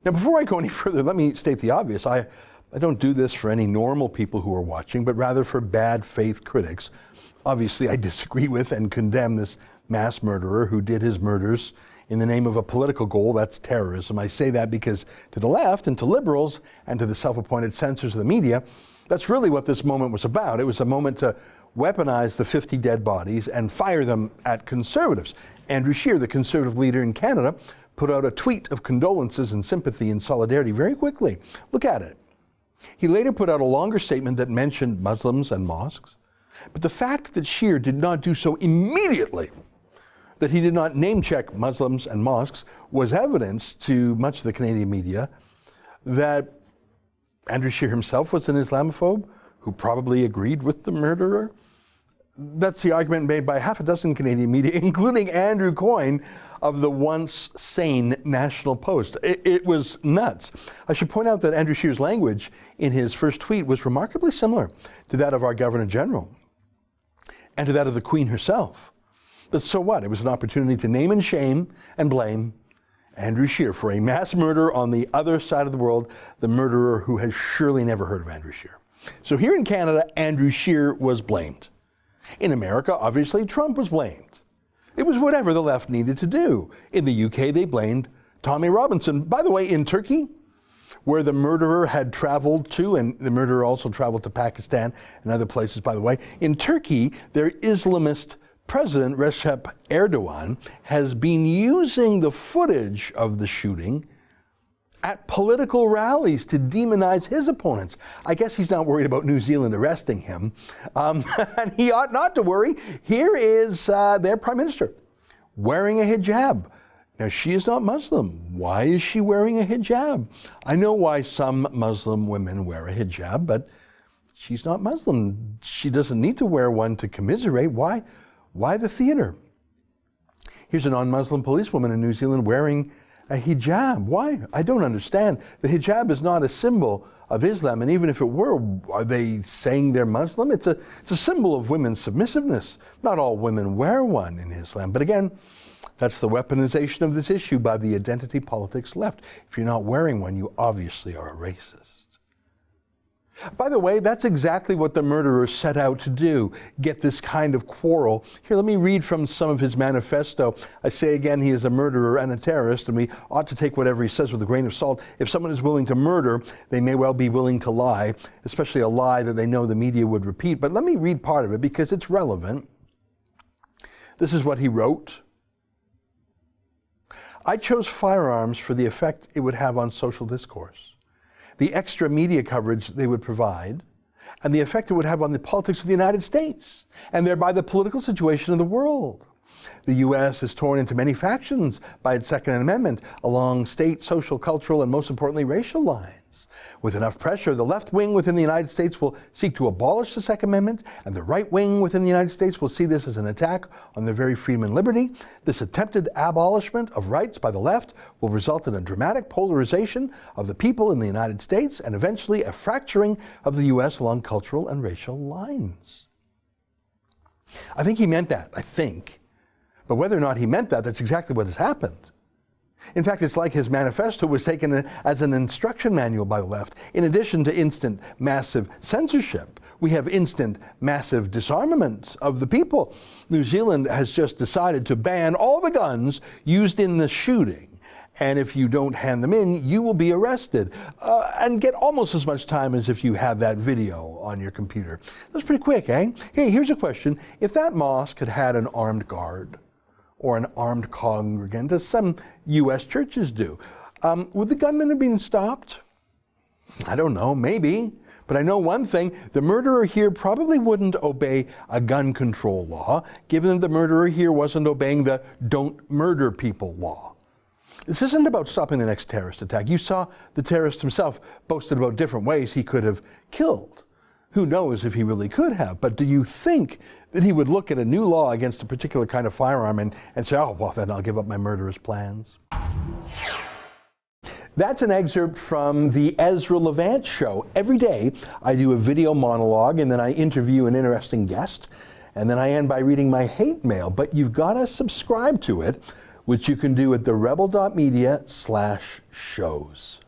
Now, before I go any further, let me state the obvious. I don't do this for any normal people who are watching, but rather for bad faith critics. Obviously, I disagree with and condemn this mass murderer who did his murders in the name of a political goal. That's terrorism. I say that because to the left and to liberals and to the self-appointed censors of the media, that's really what this moment was about. It was a moment to weaponize the 50 dead bodies and fire them at conservatives. Andrew Scheer, the conservative leader in Canada, put out a tweet of condolences and sympathy and solidarity very quickly. Look at it. He later put out a longer statement that mentioned Muslims and mosques. But the fact that Scheer did not do so immediately, that he did not name-check Muslims and mosques, was evidence to much of the Canadian media that Andrew Scheer himself was an Islamophobe who probably agreed with the murderer. That's the argument made by half a dozen Canadian media, including Andrew Coyne of the once sane National Post. It was nuts. I should point out that Andrew Scheer's language in his first tweet was remarkably similar to that of our Governor General and to that of the Queen herself. But so what? It was an opportunity to name and shame and blame Andrew Scheer for a mass murder on the other side of the world, the murderer who has surely never heard of Andrew Scheer. So here in Canada, Andrew Scheer was blamed. In America, obviously, Trump was blamed. It was whatever the left needed to do. In the UK, they blamed Tommy Robinson. By the way, in Turkey, where the murderer had traveled to, and the murderer also traveled to Pakistan and other places, by the way, in Turkey, their Islamist President Recep Erdogan has been using the footage of the shooting at political rallies to demonize his opponents. I guess he's not worried about New Zealand arresting him. And he ought not to worry. Here is their Prime Minister wearing a hijab. Now, she is not Muslim. Why is she wearing a hijab? I know why some Muslim women wear a hijab, but she's not Muslim. She doesn't need to wear one to commiserate. Why the theater? Here's a non-Muslim policewoman in New Zealand wearing a hijab. Why? I don't understand. The hijab is not a symbol of Islam, and even if it were, are they saying they're Muslim? It's a symbol of women's submissiveness. Not all women wear one in Islam, but again, that's the weaponization of this issue by the identity politics left. If you're not wearing one, you obviously are a racist. By the way, that's exactly what the murderer set out to do, get this kind of quarrel. Here, let me read from some of his manifesto. I say again, he is a murderer and a terrorist, and we ought to take whatever he says with a grain of salt. If someone is willing to murder, they may well be willing to lie, especially a lie that they know the media would repeat. But let me read part of it because it's relevant. This is what he wrote. I chose firearms for the effect it would have on social discourse, the extra media coverage they would provide, and the effect it would have on the politics of the United States, and thereby the political situation of the world. The U.S. is torn into many factions by its Second Amendment along state, social, cultural, and most importantly, racial lines. With enough pressure, the left wing within the United States will seek to abolish the Second Amendment, and the right wing within the United States will see this as an attack on their very freedom and liberty. This attempted abolishment of rights by the left will result in a dramatic polarization of the people in the United States and eventually a fracturing of the U.S. along cultural and racial lines. I think he meant that, I think. But whether or not he meant that, that's exactly what has happened. In fact, it's like his manifesto was taken as an instruction manual by the left. In addition to instant, massive censorship, we have instant, massive disarmament of the people. New Zealand has just decided to ban all the guns used in the shooting. And if you don't hand them in, you will be arrested and get almost as much time as if you had that video on your computer. That's pretty quick, eh? Hey, here's a question. If that mosque had had an armed guard, or an armed congregant, as some U.S. churches do, would the gunman have been stopped? I don't know, maybe. But I know one thing, the murderer here probably wouldn't obey a gun control law, given that the murderer here wasn't obeying the don't murder people law. This isn't about stopping the next terrorist attack. You saw the terrorist himself boasted about different ways he could have killed. Who knows if he really could have, but do you think that he would look at a new law against a particular kind of firearm and say, oh, well, then I'll give up my murderous plans? That's an excerpt from the Ezra Levant show. Every day I do a video monologue and then I interview an interesting guest and then I end by reading my hate mail, but you've got to subscribe to it which you can do at therebel.media/shows.